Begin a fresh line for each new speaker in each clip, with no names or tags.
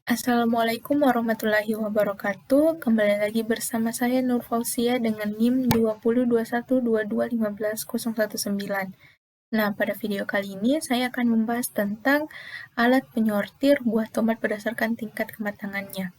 Assalamualaikum warahmatullahi wabarakatuh. Kembali lagi bersama saya Nur Fauzia dengan NIM 202122151019. Nah, pada video kali ini saya akan membahas tentang alat penyortir buah tomat berdasarkan tingkat kematangannya.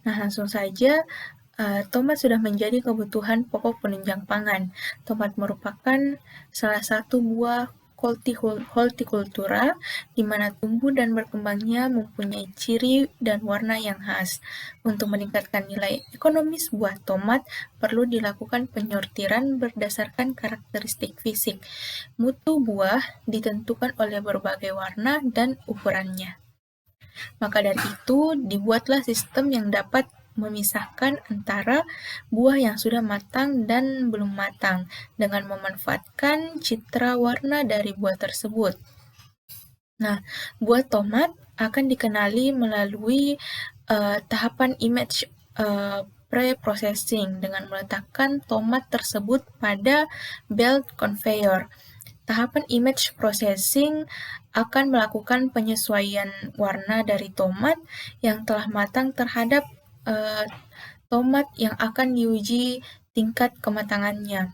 Nah, langsung saja, tomat sudah menjadi kebutuhan pokok penunjang pangan. Tomat merupakan salah satu buah hortikultura di mana tumbuh dan berkembangnya mempunyai ciri dan warna yang khas. Untuk meningkatkan nilai ekonomis buah tomat, perlu dilakukan penyortiran berdasarkan karakteristik fisik. Mutu buah ditentukan oleh berbagai warna dan ukurannya. Maka dari itu, dibuatlah sistem yang dapat memisahkan antara buah yang sudah matang dan belum matang dengan memanfaatkan citra warna dari buah tersebut. Nah, buah tomat akan dikenali melalui tahapan image pre-processing dengan meletakkan tomat tersebut pada belt conveyor. Tahapan image processing akan melakukan penyesuaian warna dari tomat yang telah matang terhadap tomat yang akan diuji tingkat kematangannya.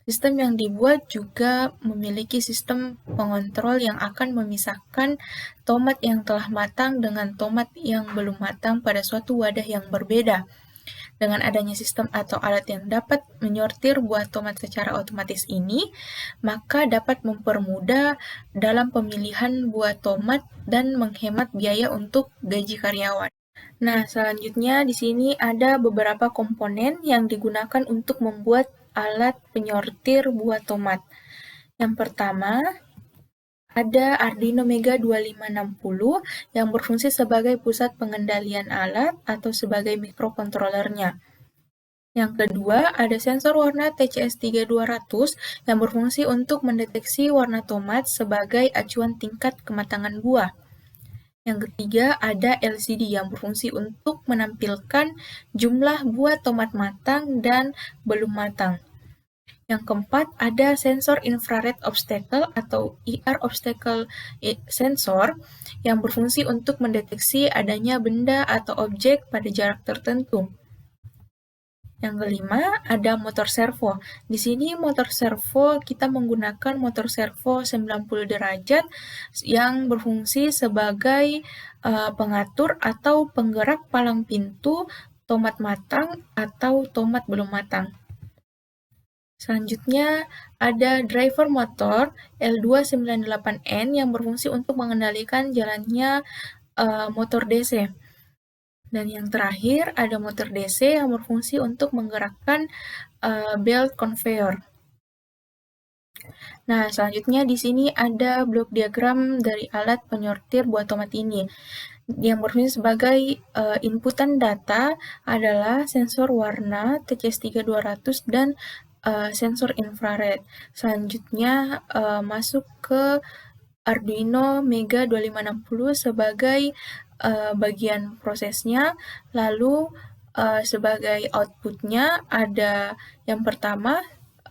Sistem yang dibuat juga memiliki sistem pengontrol yang akan memisahkan tomat yang telah matang dengan tomat yang belum matang pada suatu wadah yang berbeda. Dengan adanya sistem atau alat yang dapat menyortir buah tomat secara otomatis ini, maka dapat mempermudah dalam pemilihan buah tomat dan menghemat biaya untuk gaji karyawan. Nah, selanjutnya di sini ada beberapa komponen yang digunakan untuk membuat alat penyortir buah tomat. Yang pertama, ada Arduino Mega 2560 yang berfungsi sebagai pusat pengendalian alat atau sebagai mikrokontrolernya. Yang kedua, ada sensor warna TCS3200 yang berfungsi untuk mendeteksi warna tomat sebagai acuan tingkat kematangan buah. Yang ketiga, ada LCD yang berfungsi untuk menampilkan jumlah buah tomat matang dan belum matang. Yang keempat, ada sensor infrared obstacle atau IR obstacle sensor yang berfungsi untuk mendeteksi adanya benda atau objek pada jarak tertentu. Yang kelima, ada motor servo. Di sini motor servo kita menggunakan motor servo 90 derajat yang berfungsi sebagai pengatur atau penggerak palang pintu tomat matang atau tomat belum matang. Selanjutnya ada driver motor L298N yang berfungsi untuk mengendalikan jalannya motor DC. Dan yang terakhir ada motor DC yang berfungsi untuk menggerakkan belt conveyor. Nah, selanjutnya di sini ada blok diagram dari alat penyortir buah tomat ini. Yang berfungsi sebagai inputan data adalah sensor warna TCS3200 dan sensor infrared. Selanjutnya masuk ke Arduino Mega 2560 sebagai bagian prosesnya, lalu sebagai outputnya ada yang pertama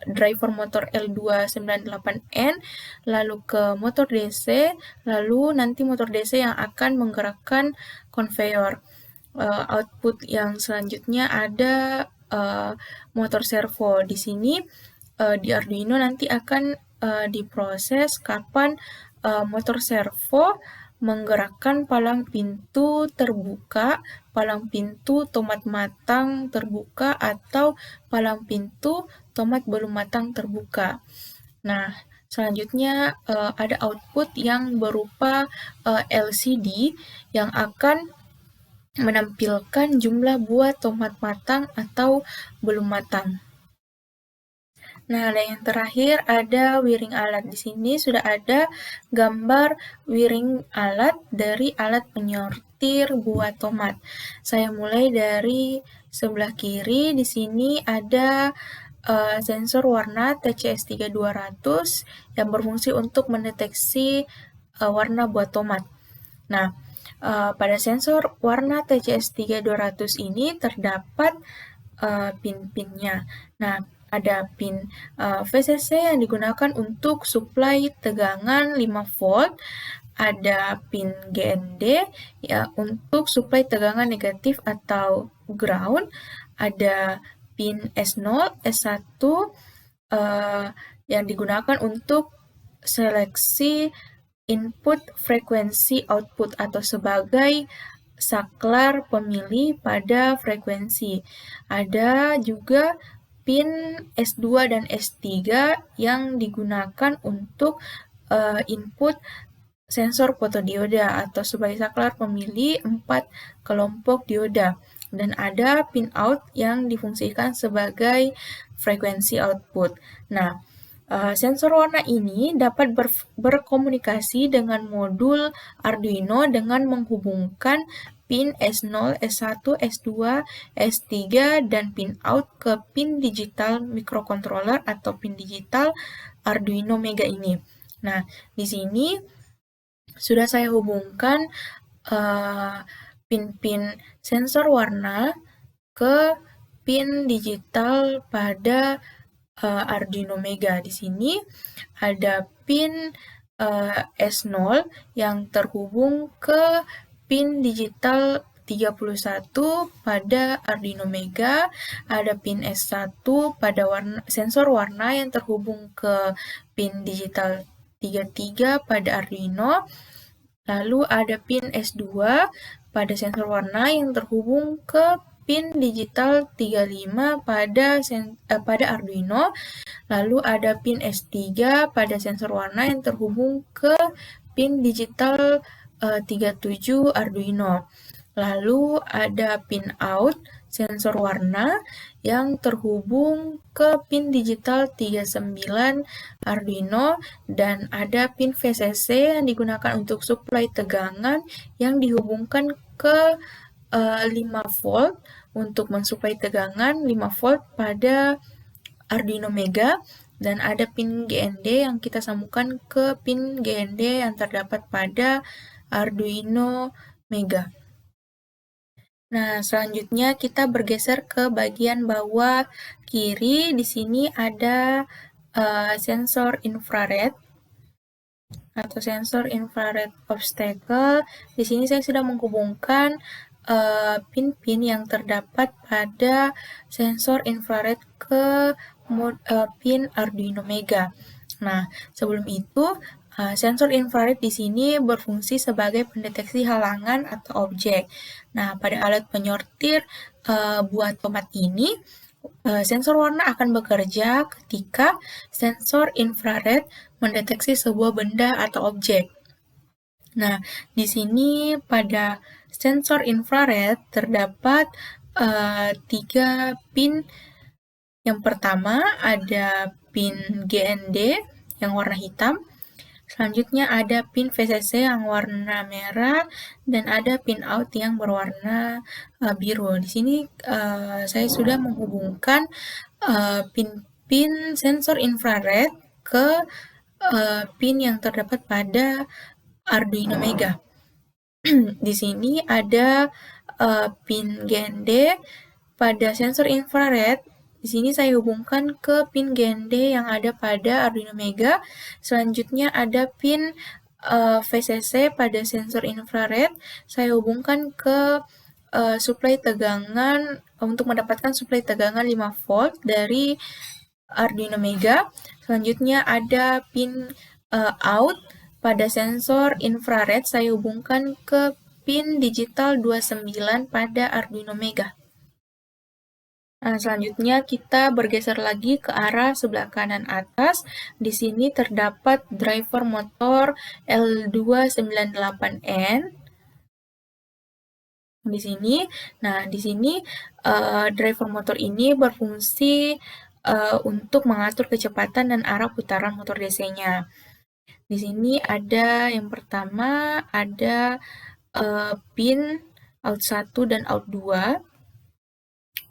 driver motor L298N, lalu ke motor DC, lalu nanti motor DC yang akan menggerakkan conveyor. Output yang selanjutnya ada motor servo. Di sini di Arduino nanti akan diproses kapan motor servo menggerakkan palang pintu terbuka, palang pintu tomat matang terbuka, atau palang pintu tomat belum matang terbuka. Nah, selanjutnya ada output yang berupa LCD yang akan menampilkan jumlah buah tomat matang atau belum matang. Nah, dan yang terakhir ada wiring alat. Di sini sudah ada gambar wiring alat dari alat penyortir buah tomat. Saya mulai dari sebelah kiri. Di sini ada sensor warna TCS3200 yang berfungsi untuk mendeteksi warna buah tomat. Nah, pada sensor warna TCS3200 ini terdapat pin-pinnya. Nah, ada pin VCC yang digunakan untuk suplai tegangan 5 volt, ada pin GND ya untuk suplai tegangan negatif atau ground, ada pin S0, S1 yang digunakan untuk seleksi input frekuensi output atau sebagai saklar pemilih pada frekuensi. Ada juga pin S2 dan S3 yang digunakan untuk input sensor fotodioda atau sebagai saklar pemilih 4 kelompok dioda. Dan ada pin out yang difungsikan sebagai frekuensi output. Nah, sensor warna ini dapat berkomunikasi dengan modul Arduino dengan menghubungkan pin S0, S1, S2, S3, dan pin out ke pin digital microcontroller atau pin digital Arduino Mega ini. Nah, di sini sudah saya hubungkan pin-pin sensor warna ke pin digital pada Arduino Mega. Di sini ada pin S0 yang terhubung ke pin digital 31 pada Arduino Mega, ada pin S1 pada sensor warna yang terhubung ke pin digital 33 pada Arduino, lalu ada pin S2 pada sensor warna yang terhubung ke pin digital 35 pada Arduino, lalu ada pin S3 pada sensor warna yang terhubung ke pin digital 37 Arduino. Lalu ada pin out sensor warna yang terhubung ke pin digital 39 Arduino, dan ada pin VCC yang digunakan untuk suplai tegangan yang dihubungkan ke 5 volt untuk mensuplai tegangan 5 volt pada Arduino Mega, dan ada pin GND yang kita sambungkan ke pin GND yang terdapat pada Arduino Mega. Nah, selanjutnya kita bergeser ke bagian bawah kiri. Di sini ada sensor infrared atau sensor infrared obstacle. Di sini saya sudah menghubungkan pin-pin yang terdapat pada sensor infrared ke pin Arduino Mega. Nah, sebelum itu sensor infrared di sini berfungsi sebagai pendeteksi halangan atau objek. Nah, pada alat penyortir buah tomat ini, sensor warna akan bekerja ketika sensor infrared mendeteksi sebuah benda atau objek. Nah, di sini pada sensor infrared terdapat 3 pin. Yang pertama ada pin GND yang warna hitam, selanjutnya ada pin VCC yang warna merah, dan ada pin out yang berwarna biru. Di sini saya sudah menghubungkan pin-pin sensor infrared ke pin yang terdapat pada Arduino Mega. Di sini ada pin GND pada sensor infrared. Di sini saya hubungkan ke pin GND yang ada pada Arduino Mega. Selanjutnya ada pin VCC pada sensor infrared. Saya hubungkan ke suplai tegangan untuk mendapatkan suplai tegangan 5 volt dari Arduino Mega. Selanjutnya ada pin out pada sensor infrared. Saya hubungkan ke pin digital 29 pada Arduino Mega. Nah, selanjutnya kita bergeser lagi ke arah sebelah kanan atas. Di sini terdapat driver motor L298N. Di sini, driver motor ini berfungsi untuk mengatur kecepatan dan arah putaran motor DC-nya. Di sini ada yang pertama ada pin out 1 dan out 2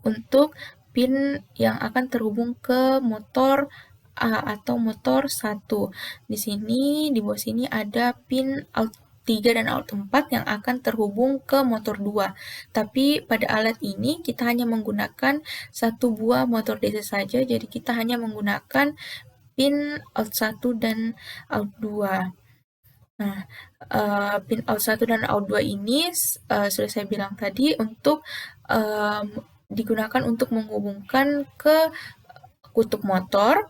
untuk pin yang akan terhubung ke motor A atau motor 1. Di sini, di bawah sini ada pin out 3 dan out 4 yang akan terhubung ke motor 2. Tapi pada alat ini kita hanya menggunakan satu buah motor DC saja, jadi kita hanya menggunakan pin out 1 dan out 2. Nah, pin out 1 dan out 2 ini sudah saya bilang tadi untuk digunakan untuk menghubungkan ke kutub motor.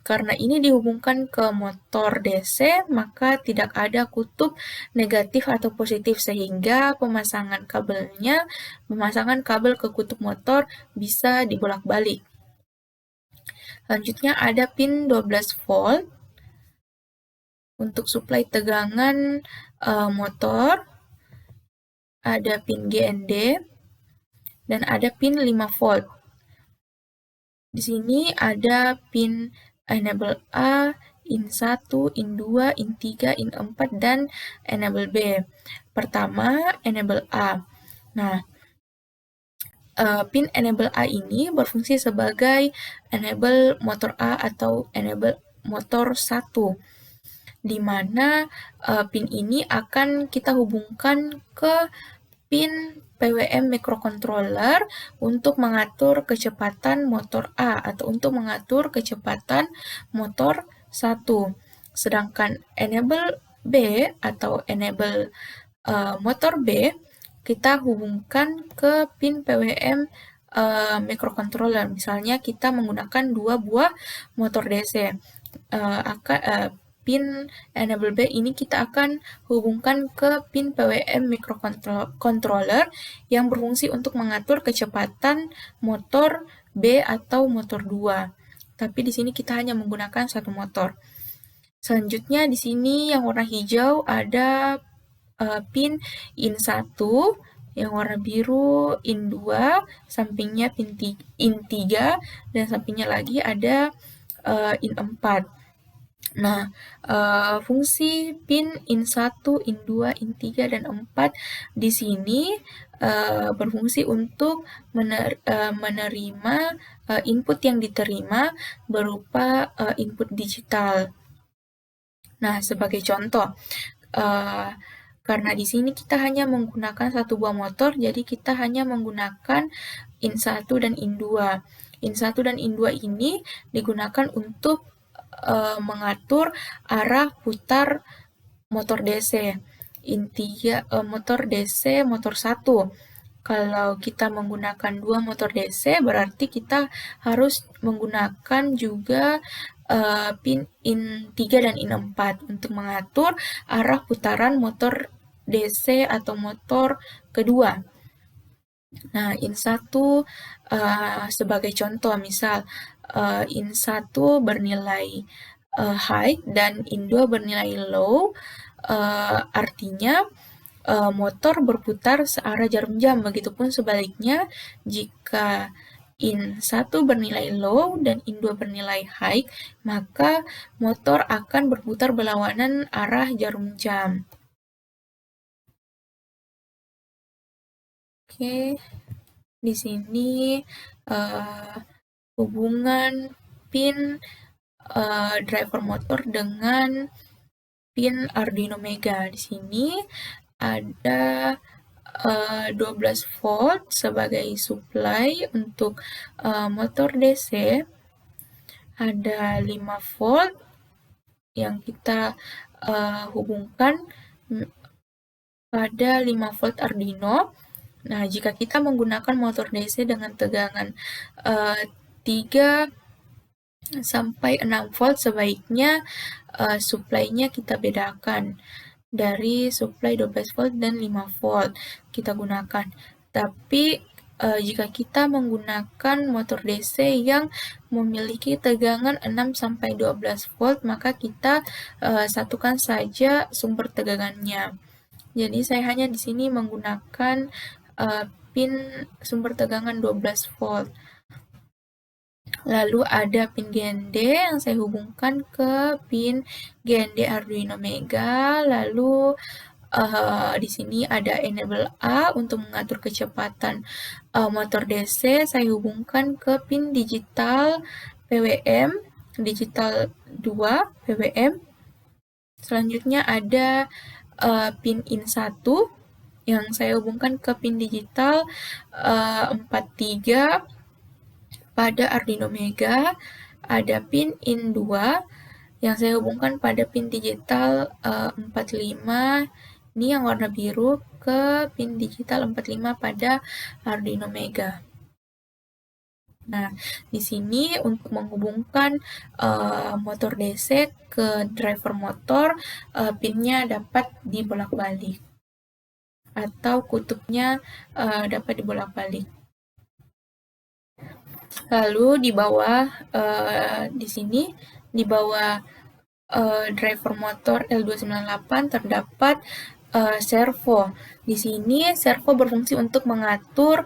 Karena ini dihubungkan ke motor DC, maka tidak ada kutub negatif atau positif sehingga pemasangan kabel ke kutub motor bisa dibolak-balik. Selanjutnya ada pin 12 volt untuk suplai tegangan motor, ada pin GND, dan ada pin 5 volt. Di sini ada pin enable A, in 1, in 2, in 3, in 4, dan enable B. Pertama, enable A. Nah, pin enable A ini berfungsi sebagai enable motor A atau enable motor 1, di mana pin ini akan kita hubungkan ke pin PWM microcontroller untuk mengatur kecepatan motor A atau untuk mengatur kecepatan motor 1. Sedangkan enable B atau enable motor B kita hubungkan ke pin PWM microcontroller. Misalnya kita menggunakan 2 buah motor DC. Pin enable B ini kita akan hubungkan ke pin PWM microcontroller yang berfungsi untuk mengatur kecepatan motor B atau motor 2. Tapi di sini kita hanya menggunakan satu motor. Selanjutnya di sini yang warna hijau ada pin in 1, yang warna biru in 2, sampingnya in 3, dan sampingnya lagi ada in 4. Nah, fungsi pin in 1, in 2, in 3, dan 4 di sini berfungsi untuk menerima input yang diterima berupa input digital. Nah, sebagai contoh, karena di sini kita hanya menggunakan satu buah motor, jadi kita hanya menggunakan in 1 dan in 2. In 1 dan in 2 ini digunakan untuk mengatur arah putar motor DC. In 3 motor DC motor 1. Kalau kita menggunakan 2 motor DC, berarti kita harus menggunakan juga pin in 3 dan in 4 untuk mengatur arah putaran motor DC atau motor kedua. Nah, in 1 sebagai contoh, misal in 1 bernilai high dan in 2 bernilai low, artinya motor berputar searah jarum jam. Begitupun sebaliknya, jika in 1 bernilai low dan in 2 bernilai high, maka motor akan berputar berlawanan arah jarum jam. Oke, di sini hubungan pin driver motor dengan pin Arduino Mega. Di sini ada 12 volt sebagai supply untuk motor DC, ada 5 volt yang kita hubungkan pada 5 volt Arduino. Nah, jika kita menggunakan motor DC dengan tegangan 3 sampai 6 volt, sebaiknya supply-nya kita bedakan dari supply 12 volt dan 5 volt kita gunakan. Tapi jika kita menggunakan motor DC yang memiliki tegangan 6 sampai 12 volt, maka kita satukan saja sumber tegangannya. Jadi saya hanya di sini menggunakan pin sumber tegangan 12 volt. Lalu ada pin GND yang saya hubungkan ke pin GND Arduino Mega. Lalu di sini ada enable A untuk mengatur kecepatan motor DC. Saya hubungkan ke pin digital PWM, digital 2 PWM. Selanjutnya ada pin in 1 yang saya hubungkan ke pin digital 43 pada Arduino Mega. Ada pin in 2 yang saya hubungkan pada pin digital 45 ini yang warna biru ke pin digital 45 pada Arduino Mega. Nah, di sini untuk menghubungkan motor DC ke driver motor, pinnya dapat dibolak-balik atau kutubnya dapat dibolak-balik. Lalu di bawah di sini di bawah driver motor L298 terdapat servo. Di sini servo berfungsi untuk mengatur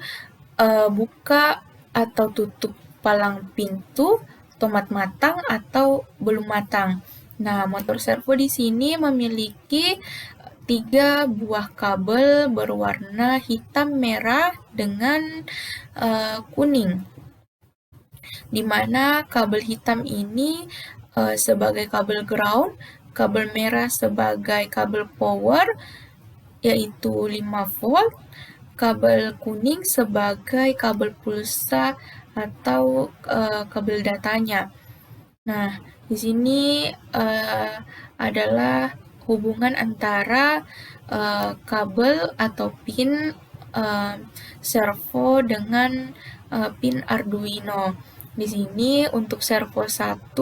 buka atau tutup palang pintu, tomat matang atau belum matang. Nah, motor servo di sini memiliki 3 buah kabel berwarna hitam merah dengan kuning, di mana kabel hitam ini sebagai kabel ground, kabel merah sebagai kabel power, yaitu 5 volt, kabel kuning sebagai kabel pulsa atau kabel datanya. Nah, di sini adalah hubungan antara kabel atau pin servo dengan pin Arduino. Di sini untuk servo 1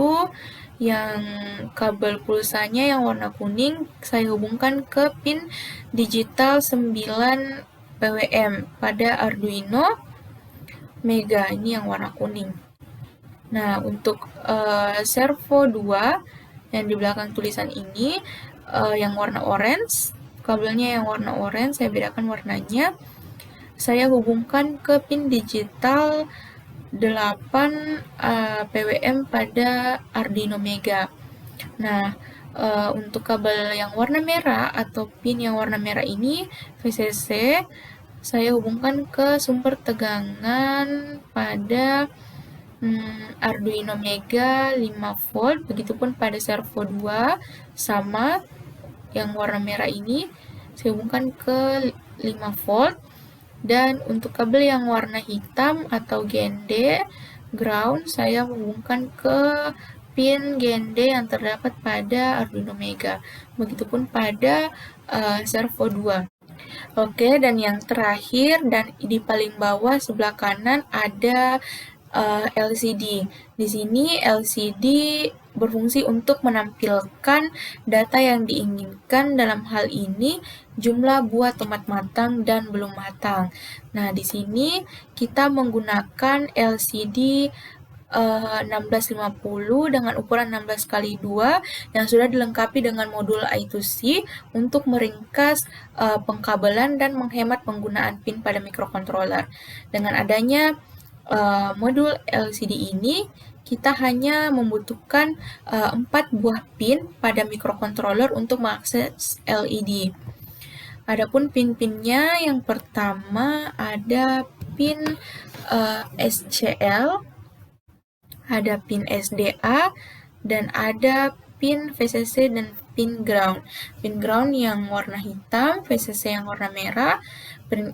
yang kabel pulsanya yang warna kuning saya hubungkan ke pin digital 9 PWM pada Arduino Mega, ini yang warna kuning. Nah, untuk servo 2 yang di belakang tulisan ini yang warna orange, kabelnya yang warna orange, saya bedakan warnanya. Saya hubungkan ke pin digital 8 PWM pada Arduino Mega. Nah, untuk kabel yang warna merah atau pin yang warna merah ini VCC saya hubungkan ke sumber tegangan pada Arduino Mega 5 volt, begitupun pada servo 2 sama yang warna merah ini saya hubungkan ke 5 volt. Dan untuk kabel yang warna hitam atau GND ground saya hubungkan ke pin GND yang terdapat pada Arduino Mega, begitupun pada servo 2. Oke, dan yang terakhir dan di paling bawah sebelah kanan ada LCD. Di sini LCD berfungsi untuk menampilkan data yang diinginkan, dalam hal ini jumlah buah tomat matang dan belum matang. Nah, di sini kita menggunakan LCD 1650 dengan ukuran 16x2 yang sudah dilengkapi dengan modul I2C untuk meringkas pengkabelan dan menghemat penggunaan pin pada mikrokontroler. Dengan adanya modul LCD ini, kita hanya membutuhkan 4 buah pin pada mikrokontroler untuk mengakses LED. Adapun pin-pinnya, yang pertama ada pin SCL, ada pin SDA, dan ada pin VCC dan pin ground. Pin ground yang warna hitam, VCC yang warna merah.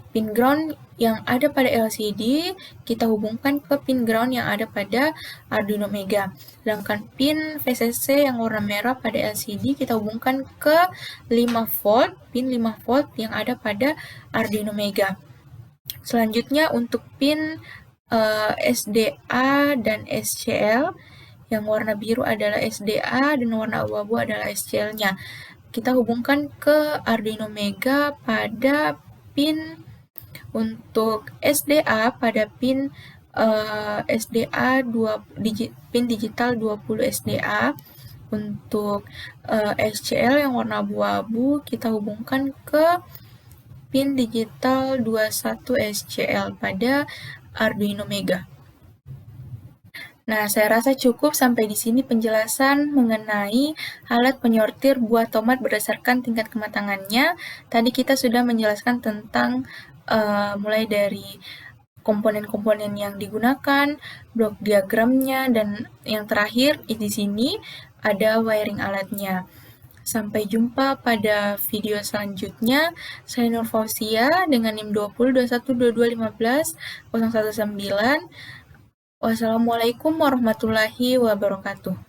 Pin ground yang ada pada LCD kita hubungkan ke pin ground yang ada pada Arduino Mega. Sedangkan pin VCC yang warna merah pada LCD kita hubungkan ke 5 volt, pin 5 volt yang ada pada Arduino Mega. Selanjutnya untuk pin SDA dan SCL, yang warna biru adalah SDA dan warna abu-abu adalah SCL-nya. Kita hubungkan ke Arduino Mega pada pin untuk SDA pada pin SDA pin digital 20 SDA. Untuk SCL yang warna abu-abu kita hubungkan ke pin digital 21 SCL pada Arduino Mega. Nah, saya rasa cukup sampai di sini penjelasan mengenai alat penyortir buah tomat berdasarkan tingkat kematangannya. Tadi kita sudah menjelaskan tentang mulai dari komponen-komponen yang digunakan, blok diagramnya, dan yang terakhir di sini ada wiring alatnya. Sampai jumpa pada video selanjutnya. Saya Nur Fauzia dengan NIM 20212215 019. Wassalamualaikum warahmatullahi wabarakatuh.